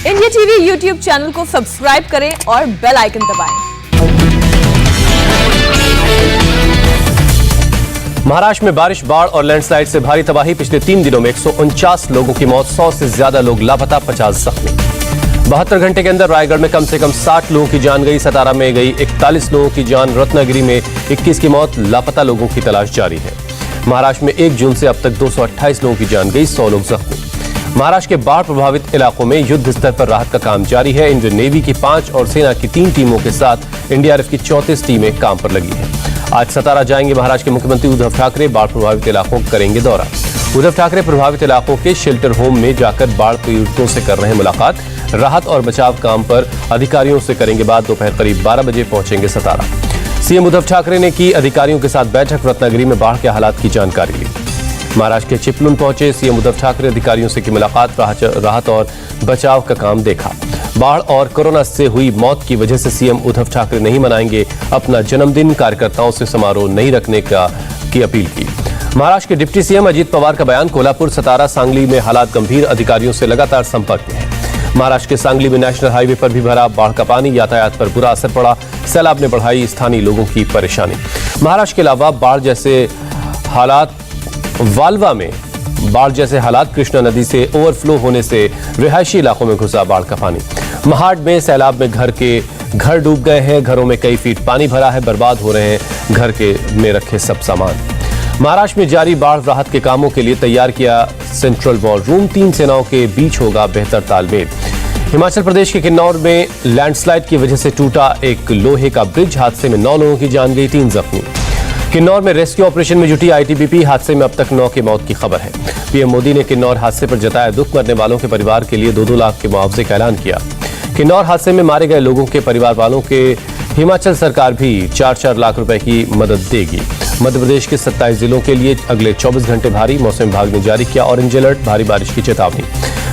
India TV YouTube channel को subscribe करें और बेल आइकन दबाएं। महाराष्ट्र में बारिश, बाढ़ और लैंडस्लाइड से भारी तबाही। पिछले 3 दिनों में 149 लोगों की मौत, 100 से ज्यादा लोग लापता, 50 जख्मी। 72 घंटे के अंदर रायगढ़ में कम से कम 60 लोगों की जान गई, सतारा में गई 41 लोगों की जान, रत्नागिरी में 21 की मौत, लापता लोगों की तलाश जारी है। महाराष्ट्र में 1 जून से अब तक 228 लोगों की जान गई, 100 लोग जख्मी। महाराष्ट्र के बाढ़ प्रभावित इलाकों में युद्ध स्तर पर राहत का काम जारी है। इंडियन नेवी की 5 और सेना की 3 टीमों के साथ एनडीआरएफ की 34 टीमें काम पर लगी हैं। आज सतारा जाएंगे महाराष्ट्र के मुख्यमंत्री उद्धव ठाकरे, बाढ़ प्रभावित इलाकों का करेंगे दौरा। उद्धव ठाकरे प्रभावित इलाकों के शेल्टर होम में जाकर बाढ़ पीड़ितों से कर रहे हैं मुलाकात। राहत और बचाव काम पर अधिकारियों से करेंगे बात। दोपहर करीब 12 बजे पहुंचेंगे सतारा। सीएम उद्धव ठाकरे ने की अधिकारियों के साथ बैठक, रत्नागिरी में बाढ़ के हालात की जानकारी ली। महाराष्ट्र के चिपलुन पहुंचे सीएम उद्धव ठाकरे, अधिकारियों से की मुलाकात, राहत और बचाव का काम देखा। बाढ़ और कोरोना से हुई मौत की वजह से सीएम उद्धव ठाकरे नहीं मनाएंगे अपना जन्मदिन, कार्यकर्ताओं से समारोह नहीं रखने की अपील की। महाराष्ट्र के डिप्टी सीएम अजीत पवार का बयान, कोल्हापुर, सतारा, सांगली में हालात गंभीर, अधिकारियों से लगातार संपर्क में है। महाराष्ट्र के सांगली में नेशनल हाईवे पर भी भरा बाढ़ का पानी, यातायात पर बुरा असर पड़ा, सैलाब ने बढ़ाई स्थानीय लोगों की परेशानी। महाराष्ट्र के अलावा बाढ़ जैसे हालात वालवा में बाढ़ जैसे हालात, कृष्णा नदी से ओवरफ्लो होने से रिहायशी इलाकों में घुसा बाढ़ का पानी। महाड में सैलाब में घर डूब गए हैं, घरों में कई फीट पानी भरा है, बर्बाद हो रहे हैं घर के में रखे सब सामान। महाराष्ट्र में जारी बाढ़ राहत के कामों के लिए तैयार किया सेंट्रल वॉर रूम, 3 सेनाओं के बीच होगा बेहतर तालमेल। हिमाचल प्रदेश के किन्नौर में लैंडस्लाइड की वजह से टूटा एक लोहे का ब्रिज, हादसे में 9 लोगों की जान गई, 3 जख्मी। किन्नौर में रेस्क्यू ऑपरेशन में जुटी आईटीबीपी, हादसे में अब तक 9 की मौत की खबर है। पीएम मोदी ने किन्नौर हादसे पर जताया दुख, मरने वालों के परिवार के लिए 2-2 लाख के मुआवजे का ऐलान किया। किन्नौर हादसे में मारे गए लोगों के परिवार वालों के हिमाचल सरकार भी 4-4 लाख रुपए की मदद देगी। मध्य प्रदेश के 27 जिलों के लिए अगले 24 घंटे भारी, मौसम विभाग ने जारी किया ऑरेंज अलर्ट, भारी बारिश की चेतावनी।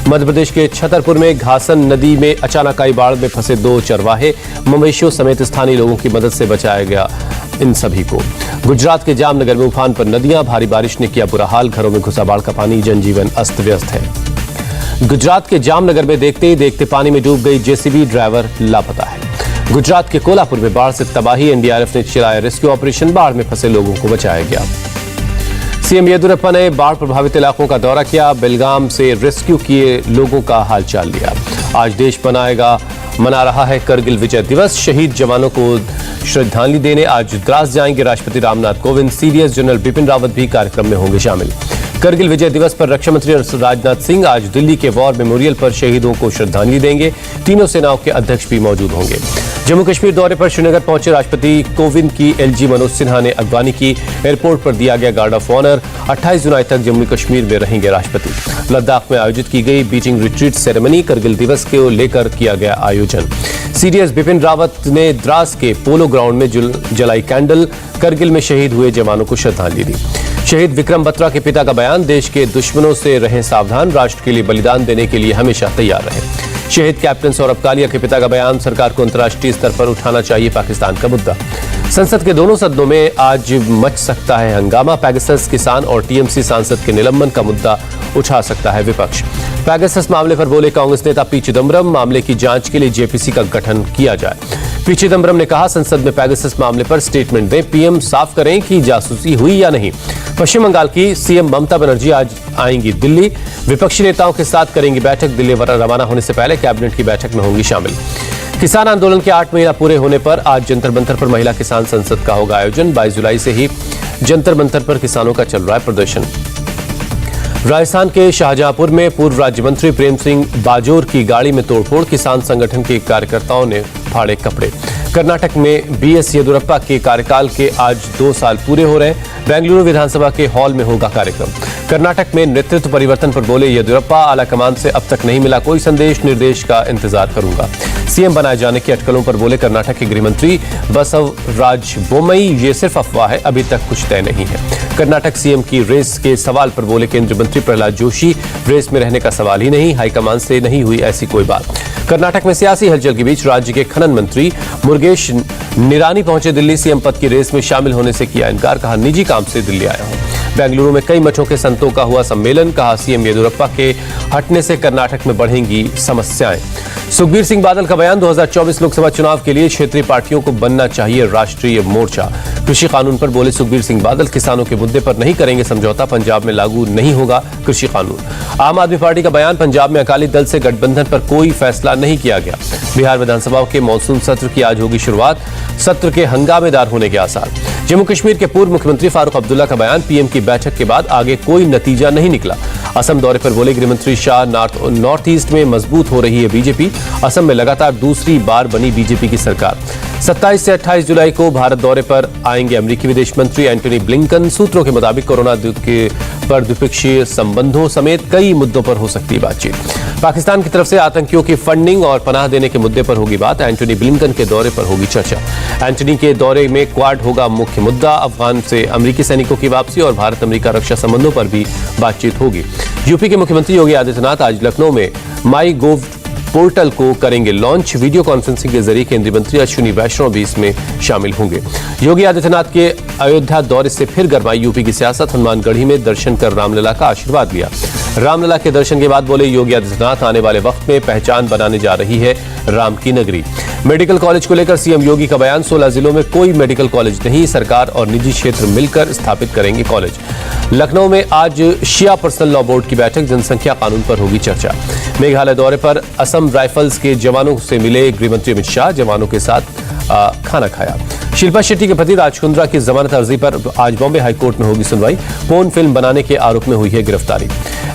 मध्य प्रदेश के छतरपुर में घासन नदी में अचानक आई बाढ़ में फंसे 2 चरवाहे, मवेशियों समेत स्थानीय लोगों की मदद से बचाया गया इन सभी को। गुजरात के जामनगर में उफान पर नदियां, भारी बारिश ने किया बुरा हाल, घरों में घुसा बाढ़ का पानी, जनजीवन अस्त व्यस्त है। गुजरात के जामनगर में देखते ही देखते पानी में डूब गई जेसीबी, ड्राइवर लापता है। गुजरात के कोल्हापुर में बाढ़ से तबाही, एनडीआरएफ ने चलाया रेस्क्यू ऑपरेशन, बाढ़ में फंसे लोगों को बचाया गया। सीएम येदियुरप्पा ने बाढ़ प्रभावित इलाकों का दौरा किया, बेलगाम से रेस्क्यू किए लोगों का हालचाल लिया। आज देश मना रहा है करगिल विजय दिवस, शहीद जवानों को श्रद्धांजलि देने आज द्रास जाएंगे राष्ट्रपति रामनाथ कोविंद, सीडीएस जनरल बिपिन रावत भी कार्यक्रम में होंगे शामिल। करगिल विजय दिवस पर रक्षा मंत्री राजनाथ सिंह आज दिल्ली के वॉर मेमोरियल पर शहीदों को श्रद्धांजलि देंगे, तीनों सेनाओं के अध्यक्ष भी मौजूद होंगे। जम्मू कश्मीर दौरे पर श्रीनगर पहुंचे राष्ट्रपति कोविंद की एलजी मनोज सिन्हा ने अगवानी की, एयरपोर्ट पर दिया गया गार्ड ऑफ ऑनर। 28 जुलाई तक जम्मू कश्मीर में रहेंगे राष्ट्रपति। लद्दाख में आयोजित की गई बीचिंग रिट्रीट सेरेमनी, करगिल दिवस को लेकर किया गया आयोजन। सीडीएस बिपिन रावत ने द्रास के पोलो ग्राउंड में जलाई कैंडल, करगिल में शहीद हुए जवानों को श्रद्धांजलि दी। शहीद विक्रम बत्रा के पिता का बयान, देश के दुश्मनों से रहें सावधान, राष्ट्र के लिए बलिदान देने के लिए हमेशा तैयार रहें। शहीद कैप्टन सौरभ कालिया के पिता का बयान, सरकार को अंतर्राष्ट्रीय स्तर पर उठाना चाहिए पाकिस्तान का मुद्दा। संसद के दोनों सदनों में आज मच सकता है हंगामा, पैगासस किसान और टीएमसी सांसद के निलंबन का मुद्दा उठा सकता है विपक्ष। पैगासस मामले पर बोले कांग्रेस नेता पी चिदम्बरम, मामले की जांच के लिए जेपीसी का गठन किया जाए। पी चिदम्बरम ने कहा संसद में पैगासस मामले पर स्टेटमेंट दें, पीएम साफ करें कि जासूसी हुई या नहीं। पश्चिम बंगाल की सीएम ममता बनर्जी आज आएंगी दिल्ली, विपक्षी नेताओं के साथ करेंगी बैठक, दिल्ली रवाना होने से पहले कैबिनेट की बैठक में होंगी शामिल। किसान आंदोलन के 8 महीना पूरे होने पर आज जंतर मंतर पर महिला किसान संसद का होगा आयोजन। 22 जुलाई से ही जंतर मंतर पर किसानों का चल रहा है प्रदर्शन। राजस्थान के शाहजहांपुर में पूर्व राज्य मंत्री प्रेम सिंह बाजोर की गाड़ी में तोड़फोड़, किसान संगठन के कार्यकर्ताओं ने फाड़े कपड़े। कर्नाटक में बीएस येदियुरप्पा के कार्यकाल के आज 2 साल पूरे हो रहे हैं, बेंगलुरु विधानसभा के हॉल में होगा कार्यक्रम। कर्नाटक में नेतृत्व परिवर्तन पर बोले येदियुरप्पा, आलाकमान से अब तक नहीं मिला कोई संदेश, निर्देश का इंतजार करूंगा। सीएम बनाए जाने की अटकलों पर बोले कर्नाटक के गृह मंत्री बसवराज बोम्मई, ये सिर्फ अफवाह है, अभी तक कुछ तय नहीं है। कर्नाटक सीएम की रेस के सवाल पर बोले केंद्रीय मंत्री प्रहलाद जोशी, रेस में रहने का सवाल ही नहीं, हाईकमान से नहीं हुई ऐसी कोई बात। कर्नाटक में सियासी हलचल के बीच राज्य के खनन मंत्री मुरुगेश निरानी पहुंचे दिल्ली, सीएम पद की रेस में शामिल होने से किया इनकार, कहा निजी काम से दिल्ली आया हूं। बेंगलुरु में कई मठों के संतों का हुआ सम्मेलन, कहा सीएम येदियुरप्पा के हटने से कर्नाटक में बढ़ेंगी समस्याएं। सुखबीर सिंह बादल का बयान, 2024 लोकसभा चुनाव के लिए क्षेत्रीय पार्टियों को बनना चाहिए राष्ट्रीय मोर्चा। कृषि कानून पर बोले सुखबीर सिंह बादल, किसानों के मुद्दे पर नहीं करेंगे समझौता, पंजाब में लागू नहीं होगा कृषि कानून। आम आदमी पार्टी का बयान, पंजाब में अकाली दल से गठबंधन पर कोई फैसला नहीं किया गया। बिहार विधानसभा के मॉनसून सत्र की आज होगी शुरुआत, सत्र के हंगामेदार होने के आसार। जम्मू कश्मीर के पूर्व मुख्यमंत्री फारूक अब्दुल्ला का बयान, पीएम की बैठक के बाद आगे कोई नतीजा नहीं निकला। असम दौरे पर बोले गृहमंत्री शाह, नॉर्थ ईस्ट में मजबूत हो रही है बीजेपी, असम में लगातार दूसरी बार बनी बीजेपी की सरकार। 27 से 28 जुलाई को भारत दौरे पर आएंगे अमेरिकी विदेश मंत्री एंटनी ब्लिंकन। सूत्रों के मुताबिक कोरोना पर द्विपक्षीय संबंधों समेत कई मुद्दों पर हो सकती है बातचीत। पाकिस्तान की तरफ से आतंकियों की फंडिंग और पनाह देने के मुद्दे पर होगी बात। एंटनी ब्लिंकन के दौरे पर होगी चर्चा। एंटनी के दौरे में क्वाड होगा मुख्य मुद्दा। अफगान से अमेरिकी सैनिकों की वापसी और भारत अमेरिका रक्षा संबंधों पर भी बातचीत होगी। यूपी के मुख्यमंत्री योगी आदित्यनाथ आज लखनऊ में माई गोव पोर्टल को करेंगे लॉन्च। वीडियो कॉन्फ्रेंसिंग के जरिए केंद्रीय मंत्री अश्विनी वैष्णव भी इसमें शामिल होंगे। योगी आदित्यनाथ के अयोध्या दौरे से फिर गरमाई यूपी की सियासत। हनुमानगढ़ी में दर्शन कर रामलला का आशीर्वाद लिया। रामलला के दर्शन के बाद बोले योगी आदित्यनाथ, आने वाले वक्त में पहचान बनाने जा रही है राम की नगरी। मेडिकल कॉलेज को लेकर सीएम योगी का बयान, 16 जिलों में कोई मेडिकल कॉलेज नहीं, सरकार और निजी क्षेत्र मिलकर स्थापित करेंगे कॉलेज। लखनऊ में आज शिया पर्सनल लॉ बोर्ड की बैठक, जनसंख्या कानून पर होगी चर्चा। मेघालय दौरे पर असम राइफल्स के जवानों से मिले गृहमंत्री अमित शाह, जवानों के साथ खाना खाया। शिल्पा शेट्टी के पति राज कुंद्रा की जमानत अर्जी पर आज बॉम्बे हाईकोर्ट में होगी सुनवाई। पोर्न फिल्म बनाने के आरोप में हुई है गिरफ्तारी।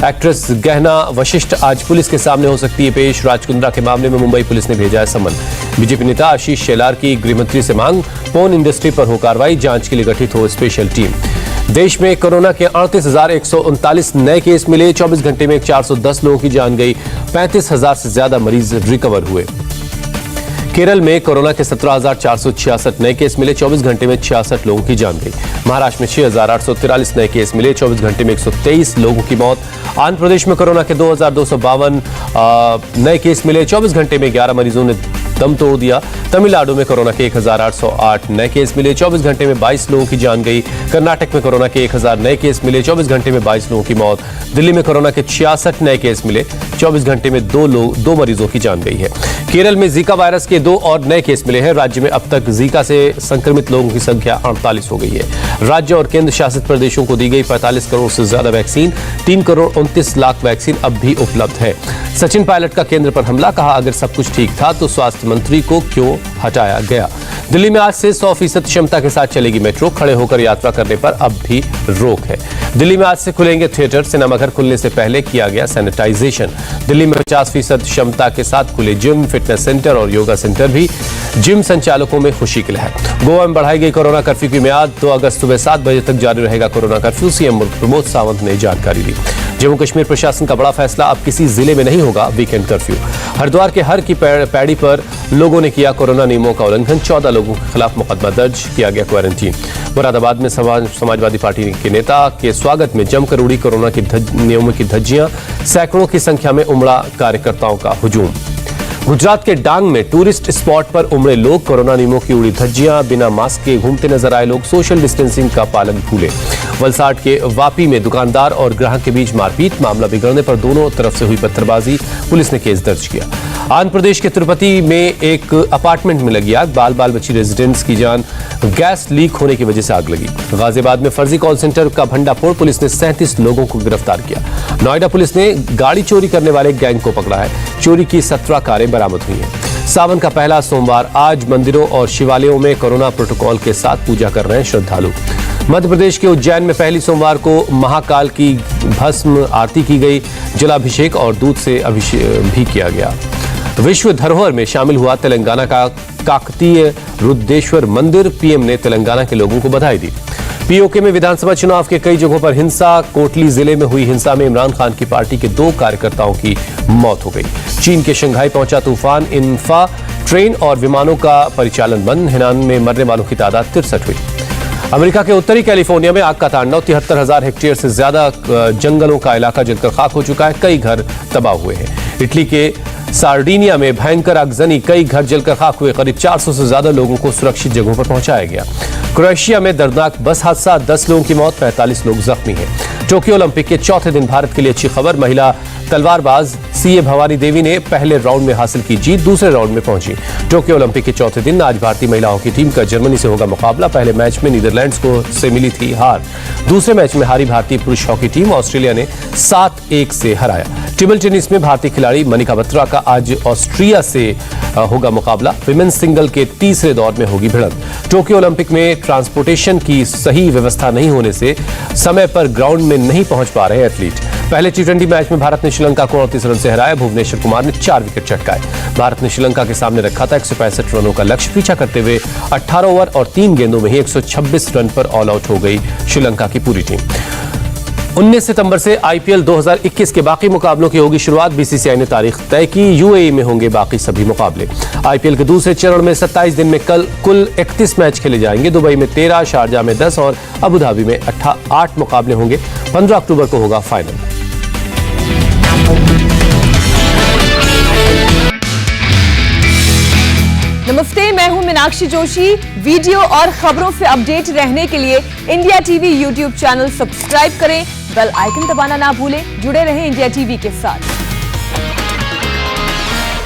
एक्ट्रेस गहना वशिष्ठ आज पुलिस के सामने हो सकती है पेश। राज कुंद्रा के मामले में मुंबई पुलिस ने भेजा है समन। बीजेपी नेता आशीष शेलार की गृहमंत्री से मांग, पोर्न इंडस्ट्री पर हो कार्रवाई, जांच के लिए गठित हो स्पेशल टीम। देश में कोरोना के 38,139 नए केस मिले। 24 घंटे में 410 लोगों की जान गई। 35,000 से ज्यादा मरीज रिकवर हुए। केरल में कोरोना के 17,466 नए केस मिले। 24 घंटे में 66 लोगों की जान गई। महाराष्ट्र में 6,843 नए केस मिले। 24 घंटे में 123 लोगों की मौत। आंध्र प्रदेश में कोरोना के 2,252 नए केस मिले। 24 घंटे में 11 मरीजों ने दम तोड़ दिया। तमिलनाडु में कोरोना के 1,808 नए केस मिले। 24 घंटे में 22 लोगों की जान गई। कर्नाटक में कोरोना के 1,000 नए केस मिले। 24 घंटे में 22 लोगों की मौत। दिल्ली में कोरोना के 66 नए केस मिले। 24 घंटे में दो मरीजों की जान गई है। केरल में जीका वायरस के 2 और नए केस मिले हैं। राज्य में अब तक जीका से संक्रमित लोगों की संख्या 48 हो गई है। राज्य और केंद्र शासित प्रदेशों को दी गई 45 करोड़ से ज्यादा वैक्सीन। 3 करोड़ 29 लाख वैक्सीन अब भी उपलब्ध है। सचिन पायलट का केंद्र पर हमला, कहा अगर सब कुछ ठीक था तो स्वास्थ्य मंत्री को क्यों हटाया गया। दिल्ली में आज से 100% क्षमता के साथ चलेगी मेट्रो। खड़े होकर यात्रा करने पर अब भी रोक है। दिल्ली में आज से खुलेंगे थिएटर। सिनेमाघर खुलने से पहले किया गया सैनिटाइजेशन। दिल्ली में 50% क्षमता के साथ खुले जिम, फिटनेस सेंटर और योगा सेंटर भी। जिम संचालकों में खुशी की लहर। गोवा में बढ़ाई गई कोरोना कर्फ्यू की मियाद। 2 अगस्त सुबह 7 बजे तक जारी रहेगा corona curfew. CM Pramod Sawant ने जानकारी दी। जम्मू कश्मीर प्रशासन का बड़ा फैसला, अब किसी जिले में नहीं होगा वीकेंड कर्फ्यू। हरिद्वार के हर की पैड़ी पर लोगों ने किया कोरोना नियमों का उल्लंघन। 14 लोगों के खिलाफ मुकदमा दर्ज, किया गया क्वारंटीन। मुरादाबाद में समाजवादी पार्टी के नेता के स्वागत में जमकर उड़ी कोरोना की नियमों की धज्जियां। सैकड़ों की संख्या में उमड़ा कार्यकर्ताओं का हुजूम। गुजरात के डांग में टूरिस्ट स्पॉट पर उमड़े लोग, कोरोना नियमों की उड़ी धज्जियां। बिना मास्क के घूमते नजर आए लोग, सोशल डिस्टेंसिंग का पालन भूले। वलसाड के वापी में दुकानदार और ग्राहक के बीच मारपीट। मामला बिगड़ने पर दोनों तरफ से हुई पत्थरबाजी, पुलिस ने केस दर्ज किया। आंध्र प्रदेश के तिरुपति में एक अपार्टमेंट में लगी आग। बाल बची रेजिडेंट्स की जान। गैस लीक होने की वजह से आग लगी। गाजियाबाद में फर्जी कॉल सेंटर का भंडाफोड़, पुलिस ने 37 लोगों को गिरफ्तार किया। नोएडा पुलिस ने गाड़ी चोरी करने वाले गैंग को पकड़ा है। चोरी की 17 कारें बरामद हुई हैं। सावन का पहला सोमवार आज मंदिरों और शिवालयों में कोरोना प्रोटोकॉल के साथ पूजा कर रहे हैं श्रद्धालु। मध्य प्रदेश के उज्जैन में पहली सोमवार को महाकाल की भस्म आरती की गई। जलाभिषेक और दूध से अभिषेक भी किया गया। विश्व धरोहर में शामिल हुआ तेलंगाना का काकतीय रुद्रेश्वर मंदिर। पीएम ने तेलंगाना के लोगों को बधाई दी। पीओके में विधानसभा चुनाव के कई जगहों पर हिंसा। कोटली जिले में हुई हिंसा में इमरान खान की पार्टी के 2 कार्यकर्ताओं की मौत हो गई। चीन के शंघाई पहुंचा तूफान इंफा। ट्रेन और विमानों का परिचालन बंद। हेनान में मरने वालों की तादाद 63 हुई। अमेरिका के उत्तरी कैलिफोर्निया में आग का तांडव। 73,000 हेक्टेयर से ज्यादा जंगलों का इलाका जलकर खाक हो चुका है। कई घर तबाह हुए हैं। इटली के सार्डिनिया में भयंकर आगजनी, कई घर जलकर खाक हुए, करीब 400 से ज्यादा लोगों को सुरक्षित जगहों पर पहुंचाया गया। क्रोएशिया में दर्दनाक बस हादसा, 10 लोगों की मौत, 45 लोग जख्मी हैं। टोक्यो ओलंपिक के चौथे दिन भारत के लिए अच्छी खबर, महिला तलवारबाज सीए भवानी देवी ने पहले राउंड में हासिल की जीत, दूसरे राउंड में पहुंची। टोक्यो ओलंपिक के चौथे दिन आज भारतीय महिलाओं की टीम का जर्मनी से होगा मुकाबला। पहले मैच में नीदरलैंड्स को से मिली थी हार, दूसरे मैच में हारी भारतीय पुरुष हॉकी टीम ऑस्ट्रेलिया ने 7-1 से हराया। टेबल टेनिस में भारतीय खिलाड़ी मनिका बत्रा का आज ऑस्ट्रिया से होगा मुकाबला। विमेंस सिंगल के तीसरे दौर में होगी भिड़ंत। टोक्यो ओलंपिक में ट्रांसपोर्टेशन की सही व्यवस्था नहीं होने से समय पर ग्राउंड में नहीं पहुंच पा रहे एथलीट। पहले टी20 मैच में भारत ने श्रीलंका को 38 रन से हराया। भुवनेश्वर कुमार ने 4 विकेट चटकाए। भारत ने श्रीलंका के सामने रखा था 165 रनों का लक्ष्य, पीछा करते हुए 18 ओवर और 3 गेंदों में ही 126 रन पर ऑल आउट हो गई श्रीलंका की पूरी टीम। 19 सितंबर से आईपीएल 2021 के बाकी मुकाबलों की होगी शुरुआत। बीसीसीआई ने तारीख तय की, यूएई में होंगे बाकी सभी मुकाबले। आईपीएल के दूसरे चरण में 27 दिन में कल कुल 31 मैच खेले जाएंगे। दुबई में 13, शारजाह में 10 और अबू धाबी में 8 मुकाबले होंगे। 15 अक्टूबर को होगा फाइनल। नमस्ते, मैं हूं मीनाक्षी जोशी। वीडियो और खबरों से अपडेट रहने के लिए India TV YouTube channel subscribe करें, बेल आइकन दबाना ना भूलें। जुड़े रहें इंडिया टीवी के साथ।